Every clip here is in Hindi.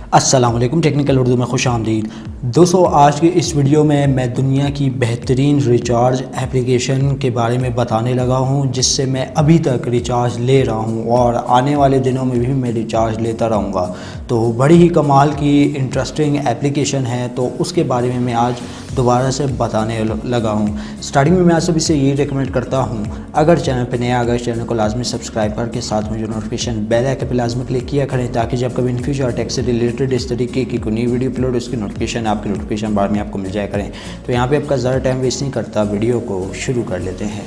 अस्सलाम वालेकुम, टेक्निकल उर्दू में खुश आमदीद। दोस्तों, आज की इस वीडियो में मैं दुनिया की बेहतरीन रिचार्ज एप्लीकेशन के बारे में बताने लगा हूं, जिससे मैं अभी तक रिचार्ज ले रहा हूं और आने वाले दिनों में भी मैं रिचार्ज लेता रहूंगा। तो बड़ी ही कमाल की इंटरेस्टिंग एप्लीकेशन है, तो उसके बारे में मैं आज दोबारा से बताने लगा हूं। स्टार्टिंग में मैं आप सभी से यही रिकमेंड करता हूं, अगर चैनल पर नया अगर चैनल को लाजमी सब्सक्राइब करके साथ में जो नोटिफिकेशन बेल आइकन पर लाजमी क्लिक किया करें, ताकि जब कभी इन फ्यूचर टेक से रिलेटेड इस तरीके की कोई नई वीडियो अपलोड उसकी नोटिफिकेशन आपके नोटिफिकेशन बार में आपको मिल जाया करें। तो यहाँ पे आपका ज़्यादा टाइम वेस्ट नहीं करता, वीडियो को शुरू कर लेते हैं।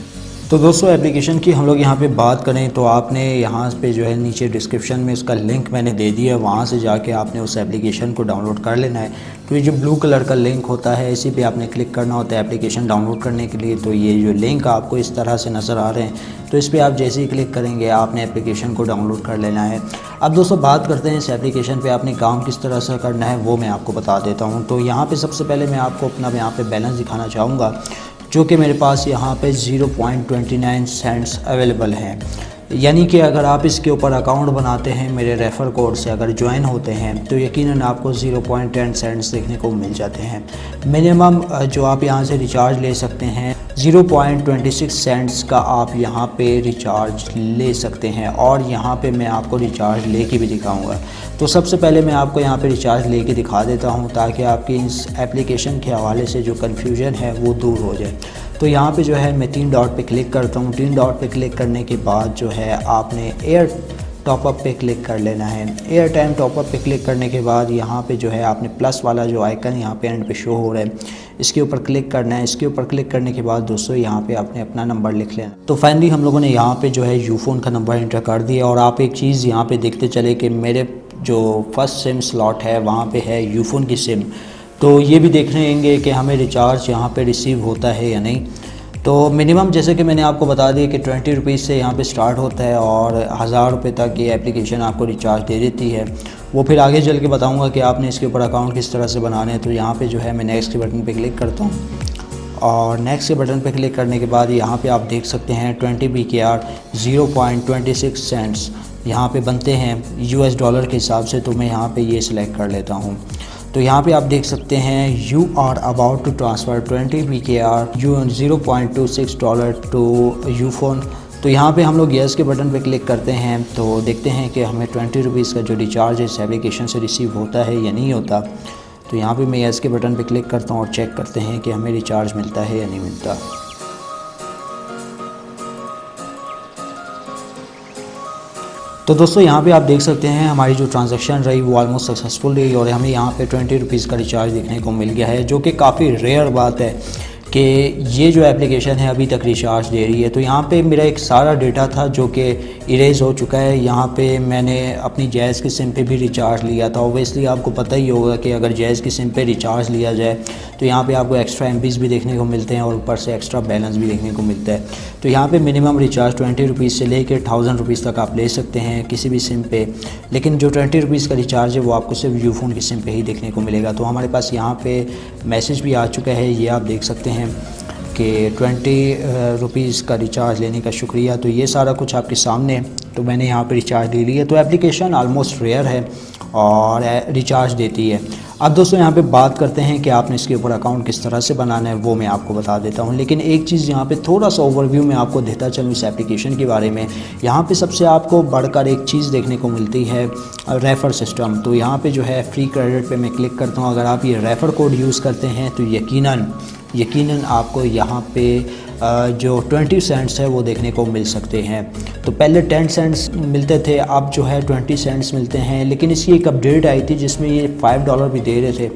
तो दोस्तों, एप्लीकेशन की हम लोग यहाँ पे बात करें तो आपने यहाँ पे जो है नीचे डिस्क्रिप्शन में उसका लिंक मैंने दे दिया है, वहाँ से जाके आपने उस एप्लीकेशन को डाउनलोड कर लेना है। तो ये जो ब्लू कलर का लिंक होता है, इसी पे आपने क्लिक करना होता है एप्लीकेशन डाउनलोड करने के लिए। तो ये जो लिंक आपको इस तरह से नज़र आ रहे हैं, तो इस पर आप जैसे ही क्लिक करेंगे आपने एप्लीकेशन को डाउनलोड कर लेना है। अब दोस्तों, बात करते हैं इस एप्लीकेशन पे आपने काम किस तरह से करना है, वो मैं आपको बता देता हूँ। तो यहाँ पे सबसे पहले मैं आपको अपना यहाँ पे बैलेंस दिखाना चाहूँगा, जो कि मेरे पास यहाँ पे 0.29 सेंट्स अवेलेबल हैं। यानी कि अगर आप इसके ऊपर अकाउंट बनाते हैं, मेरे रेफ़र कोड से अगर ज्वाइन होते हैं, तो यकीनन आपको 0.10 सेंट्स देखने को मिल जाते हैं। मिनिमम जो आप यहाँ से रिचार्ज ले सकते हैं 0.26 सेंट्स का आप यहाँ पे रिचार्ज ले सकते हैं, और यहाँ पे मैं आपको रिचार्ज लेके भी दिखाऊंगा। तो सबसे पहले मैं आपको यहाँ पे रिचार्ज लेके दिखा देता हूँ, ताकि आपकी इस एप्लीकेशन के हवाले से जो कन्फ्यूजन है वो दूर हो जाए। तो यहाँ पे जो है मैं 3 डॉट पे क्लिक करता हूँ। 3 डॉट पे क्लिक करने के बाद जो है आपने एयर टॉपअप पे क्लिक कर लेना है। एयर टाइम टॉपअप पे क्लिक करने के बाद यहाँ पे जो है आपने प्लस वाला जो आइकन यहाँ पे एंड पे शो हो रहा है, इसके ऊपर क्लिक करना है। इसके ऊपर क्लिक करने के बाद दोस्तों यहाँ पे आपने अपना नंबर लिख लेना। तो फाइनली हम लोगों ने यहाँ पे जो है यूफोन का नंबर एंटर कर दिया, और आप एक चीज़ यहाँ पे देखते चले कि मेरे जो फर्स्ट सिम स्लॉट है वहाँ पे है यूफोन की सिम। तो ये भी देखेंगे कि हमें रिचार्ज यहाँ पे रिसीव होता है या नहीं। तो मिनिमम जैसे कि मैंने आपको बता दिया कि 20 रुपीज़ से यहाँ पे स्टार्ट होता है, और 1000 रुपये तक ये एप्लीकेशन आपको रिचार्ज दे देती है। वो फिर आगे चल के बताऊँगा कि आपने इसके ऊपर अकाउंट किस तरह से बनाने हैं। तो यहाँ पे जो है मैं नेक्स्ट के बटन पे क्लिक करता हूँ, और नेक्स्ट के बटन पे क्लिक करने के बाद यहाँ पे आप देख सकते हैं 20 BKR 0.26 सेंट्स यहाँ पे बनते हैं US डॉलर के हिसाब से। तो मैं यहाँ पे ये सिलेक्ट कर लेता हूँ। तो यहाँ पे आप देख सकते हैं you are about to transfer 20 BKR $0.26 to Ufone. तो यहाँ पे हम लोग येस के बटन पे क्लिक करते हैं, तो देखते हैं कि हमें 20 रुपीज़ का जो रिचार्ज है इस एप्लीकेशन से रिसीव होता है या नहीं होता। तो यहाँ पे मैं येस के बटन पे क्लिक करता हूँ और चेक करते हैं कि हमें रिचार्ज मिलता है या नहीं मिलता। तो दोस्तों, यहाँ पे आप देख सकते हैं हमारी जो ट्रांजैक्शन रही वो ऑलमोस्ट सक्सेसफुल रही, और हमें यहाँ पे 20 रुपीज़ का रिचार्ज देखने को मिल गया है, जो कि काफ़ी रेयर बात है कि ये जो एप्लीकेशन है अभी तक रिचार्ज दे रही है। तो यहाँ पे मेरा एक सारा डेटा था जो कि इरेज हो चुका है। यहाँ पे मैंने अपनी जैज़ की सिम पे भी रिचार्ज लिया था। ओबियसली आपको पता ही होगा कि अगर जैज़ की सिम पे रिचार्ज लिया जाए तो यहाँ पे आपको एक्स्ट्रा MBs भी देखने को मिलते हैं, और ऊपर से एक्स्ट्रा बैलेंस भी देखने को मिलता है। तो यहाँ पे मिनिमम रिचार्ज 20 रुपीज़ से लेकर 1000 रुपीज़ तक आप ले सकते हैं किसी भी सिम पे, लेकिन जो 20 रुपीज़ का रिचार्ज है वो आपको सिर्फ यूफोन की सिम पे ही देखने को मिलेगा। तो हमारे पास यहाँ पे मैसेज भी आ चुका है, ये आप देख सकते हैं कि 20 रुपीज़ का रिचार्ज लेने का शुक्रिया। तो ये सारा कुछ आपके सामने है। तो मैंने यहाँ पे रिचार्ज ले लिया। तो एप्लीकेशन ऑलमोस्ट रेयर है और रिचार्ज देती है। अब दोस्तों, यहाँ पे बात करते हैं कि आपने इसके ऊपर अकाउंट किस तरह से बनाना है, वो मैं आपको बता देता हूँ। लेकिन एक चीज़ यहाँ पे थोड़ा सा ओवरव्यू मैं आपको देता चलूँ इस एप्लीकेशन के बारे में। यहाँ पे सबसे आपको बढ़कर एक चीज़ देखने को मिलती है रेफ़र सिस्टम। तो यहाँ पे जो है फ्री क्रेडिट पे मैं क्लिक करता हूँ। अगर आप ये रेफ़र कोड यूज़ करते हैं तो यकीनन आपको यहाँ पे जो 20 सेंट्स है वो देखने को मिल सकते हैं। तो पहले 10 सेंट्स मिलते थे, अब जो है 20 सेंट्स मिलते हैं। लेकिन इसकी एक अपडेट आई थी जिसमें ये $5 भी दे रहे थे।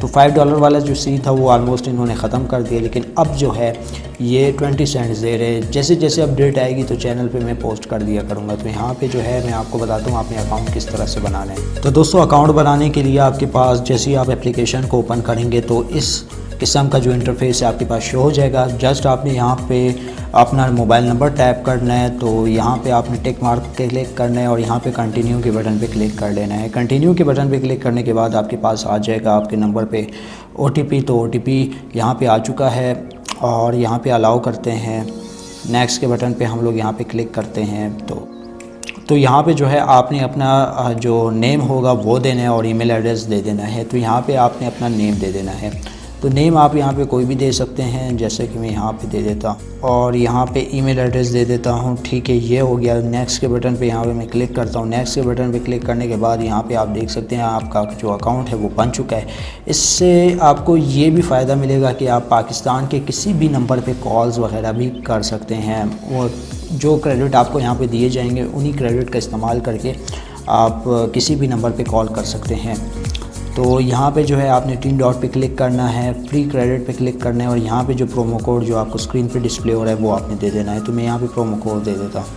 तो $5 वाला जो सीन था वो ऑलमोस्ट इन्होंने ख़त्म कर दिया, लेकिन अब जो है ये 20 सेंट्स दे रहे हैं। जैसे जैसे अपडेट आएगी तो चैनल पे मैं पोस्ट कर दिया करूँगा। तो यहाँ पे जो है मैं आपको बताता हूँ अपने अकाउंट किस तरह से बनाना है। तो दोस्तों, अकाउंट बनाने के लिए आपके पास जैसे ही आप एप्लीकेशन को ओपन करेंगे तो इस किस्म का जो इंटरफेस है आपके पास शो हो जाएगा। जस्ट आपने यहाँ पे अपना मोबाइल नंबर टैप करना है। तो यहाँ पे आपने टिक मार्क पे क्लिक करना है, और यहाँ पे कंटिन्यू के बटन पे क्लिक कर लेना है। कंटिन्यू के बटन पे क्लिक करने के बाद आपके पास आ जाएगा आपके नंबर पे OTP। तो OTP यहाँ पे आ चुका है, और यहाँ पे अलाउ करते हैं। नेक्स्ट के बटन पे हम लोग यहाँ पे क्लिक करते हैं। तो तो यहाँ पे जो है आपने अपना जो नेम होगा वो देना है और ईमेल एड्रेस दे देना है। तो यहाँ पे आपने अपना नेम दे देना है। तो नेम आप यहाँ पे कोई भी दे सकते हैं, जैसे कि मैं यहाँ पे दे देता हूँ और यहाँ पे ईमेल एड्रेस दे देता हूँ। ठीक है, ये हो गया। नेक्स्ट के बटन पे यहाँ पे मैं क्लिक करता हूँ। नेक्स्ट के बटन पे क्लिक करने के बाद यहाँ पे आप देख सकते हैं आपका जो अकाउंट है वो बन चुका है। इससे आपको ये भी फ़ायदा मिलेगा कि आप पाकिस्तान के किसी भी नंबर पे कॉल्स वगैरह भी कर सकते हैं और जो क्रेडिट आपको यहाँ पे दिए जाएंगे उन्हीं क्रेडिट का इस्तेमाल करके आप किसी भी नंबर पे कॉल कर सकते हैं। तो यहाँ पे जो है आपने 3 डॉट पे क्लिक करना है, फ्री क्रेडिट पे क्लिक करना है और यहाँ पे जो प्रोमो कोड जो आपको स्क्रीन पे डिस्प्ले हो रहा है वो आपने दे देना है। तो मैं यहाँ पे प्रोमो कोड दे देता हूँ।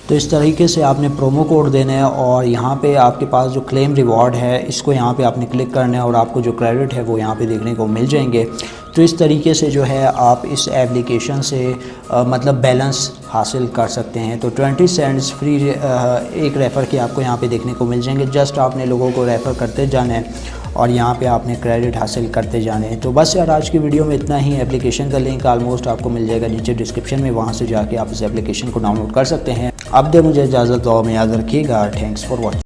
तो इस तरीके से आपने प्रोमो कोड देना है और यहाँ पे आपके पास जो क्लेम रिवॉर्ड है इसको यहाँ पे आपने क्लिक करना है और आपको जो क्रेडिट है वो यहाँ पे देखने को मिल जाएंगे। तो इस तरीके से जो है आप इस एप्लीकेशन से मतलब बैलेंस हासिल कर सकते हैं। तो 20 सेंट्स फ्री एक रेफ़र के आपको यहाँ पे देखने को मिल जाएंगे। जस्ट आपने लोगों को रेफ़र करते जाना है और यहाँ पे आपने क्रेडिट हासिल करते जाने हैं। तो बस यार आज की वीडियो में इतना ही। एप्लीकेशन का लिंक ऑलमोस्ट आपको मिल जाएगा नीचे डिस्क्रिप्शन में, वहाँ से जाके आप इस एप्लीकेशन को डाउनलोड कर सकते हैं। अब दे मुझे इजाज़त, दुआ में याद रखिएगा। Thanks for watching.